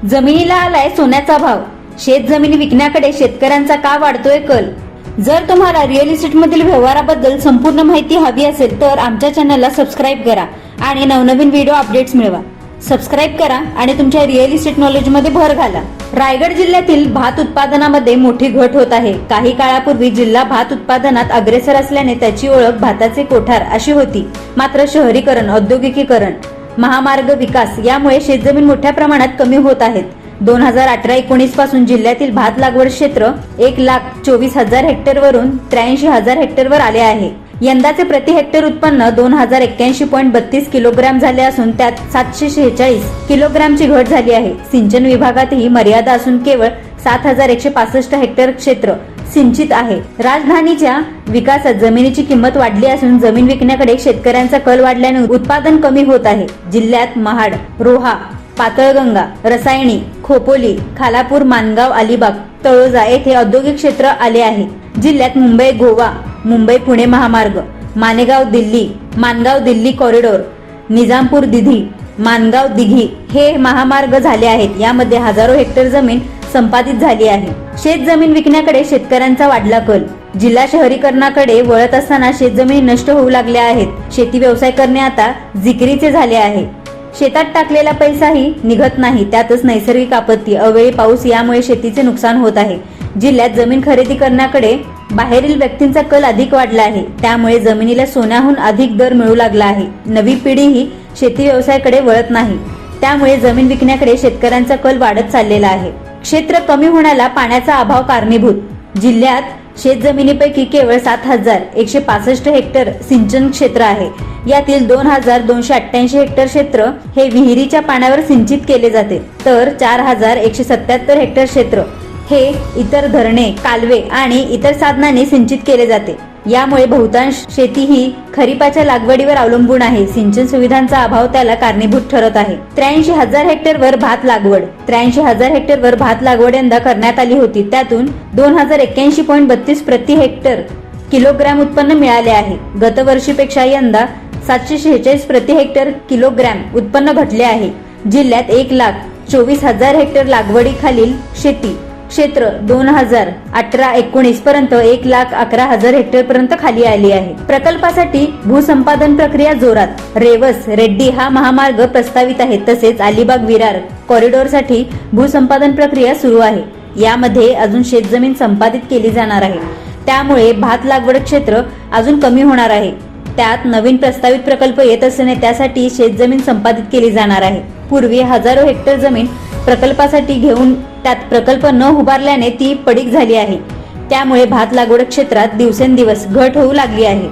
जमिनीला आलाय सोन्याचा भाव. शेत जमिनी विकण्याकडे शेतकऱ्यांचा का वाढतोय कल? जर तुम्हाला रिअल इस्टेट मधील व्यवहाराबद्दल संपूर्ण माहिती हवी असेल तर आमच्या चॅनलला सबस्क्राईब करा आणि नवनवीन व्हिडिओ अपडेट्स मिळवा. सबस्क्राईब करा आणि तुमच्या रिअल इस्टेट नॉलेज मध्ये भर घाला. रायगड जिल्ह्यातील भात उत्पादनामध्ये मोठी घट होत आहे. काही काळापूर्वी जिल्हा भात उत्पादनात अग्रेसर असल्याने त्याची ओळख भाताचे कोठार अशी होती. मात्र शहरीकरण, औद्योगिकीकरण, महामार्ग विकास यामुळे शेतजमीन मोठ्या प्रमाणात कमी होत आहेत. 2018-19 पासून जिल्ह्यातील भात लागवड क्षेत्र 1,24,000 हेक्टरवरून 83,000 हेक्टरवर आले आहे. यंदाचे प्रति हेक्टर उत्पन्न 2081.32 किलोग्राम झाले असून त्यात 746 किलोग्रामची घट झाली आहे. सिंचन विभागातही मर्यादा असून केवळ 7,165 हेक्टर क्षेत्र सिंचित आहे. राजधानीच्या विकासात जमिनीची किंमत वाढली असून जमीन विकण्याकडे शेतकऱ्यांचा कल वाढल्याने उत्पादन कमी होत आहे. जिल्ह्यात महाड, रोहा, पातळगंगा, रसायणी, खोपोली, खालापूर, मानगाव, अलिबाग, तळोजा येथे औद्योगिक क्षेत्र आले आहे. जिल्ह्यात मुंबई गोवा, मुंबई पुणे महामार्ग, मानगाव दिल्ली कॉरिडॉर, निजामपूर दिघी, मानगाव दिघी हे महामार्ग झाले आहेत. यामध्ये हजारो हेक्टर जमीन संपादित झाली आहे. शेत जमीन विकण्याकडे शेतकऱ्यांचा वाढला कल. जिल्हा शहरीकरणाकडे वळत असताना शेतजमिनी नष्ट होऊ लागल्या आहेत. शेती व्यवसाय करणे आता जिकिरीचे झाले आहे. शेतात टाकलेला पैसाही निघत नाही. त्यातच नैसर्गिक आपत्ती, अवेळी पाऊस यामुळे शेतीचे नुकसान होत आहे. जिल्ह्यात जमीन खरेदी करण्याकडे बाहेरील व्यक्तींचा कल अधिक वाढला आहे. त्यामुळे जमिनीला सोन्याहून अधिक दर मिळू लागला आहे. नवी पिढीही शेती व्यवसायाकडे वळत नाही. त्यामुळे जमीन विकण्याकडे शेतकऱ्यांचा कल वाढत चाललेला आहे. क्षेत्र कमी होण्याला पाण्याचा अभाव कारणीभूत. जिल्ह्यात शेतजमिनीपैकी केवळ 7,165 हेक्टर सिंचन क्षेत्र आहे. यातील 2,288 हेक्टर क्षेत्र हे विहिरीच्या पाण्यावर सिंचित केले जाते, तर 4,177 हेक्टर क्षेत्र हे इतर धरणे, कालवे आणि इतर साधनांनी सिंचित केले जाते. यामुळे बहुतांश शेती ही खरीपाच्या लागवडीवर अवलंबून आहे. सिंचन सुविधांचा अभाव त्याला कारणीभूत ठरत आहे. 83,000 हेक्टरवर भात लागवड. 83,000 हेक्टरवर भात लागवड यंदा करण्यात आली होती. त्यातून 2,081.32 प्रति हेक्टर किलोग्रॅम उत्पन्न मिळाले आहे. गतवर्षीपेक्षा यंदा 746 प्रति हेक्टर किलोग्रॅम उत्पन्न घटले आहे. जिल्ह्यात 1,24,000 हेक्टर लागवडीखालील शेती क्षेत्र 2018-19 पर्यंत 1,11,000 हेक्टर पर्यंत खाली आली आहे. प्रकल्पासाठी भूसंपादन प्रक्रिया जोरात. रेवस रेड्डी हा महामार्ग प्रस्तावित आहे. तसेच अलिबाग विरार कॉरिडॉरसाठी भूसंपादन प्रक्रिया सुरू आहे. यामध्ये अजून शेतजमीन संपादित केली जाणार आहे. त्यामुळे भात लागवड क्षेत्र अजून कमी होणार आहे. त्यात नवीन प्रस्तावित प्रकल्प येत असल्याने त्यासाठी शेतजमीन संपादित केली जाणार आहे. पूर्वी हजारो हेक्टर जमीन प्रकल्पासाठी घेऊन त्यात प्रकल्प न उभारल्याने ती पडीक झाली आहे. त्यामुळे भात लागवड क्षेत्रात दिवसेंदिवस घट होऊ लागली आहे.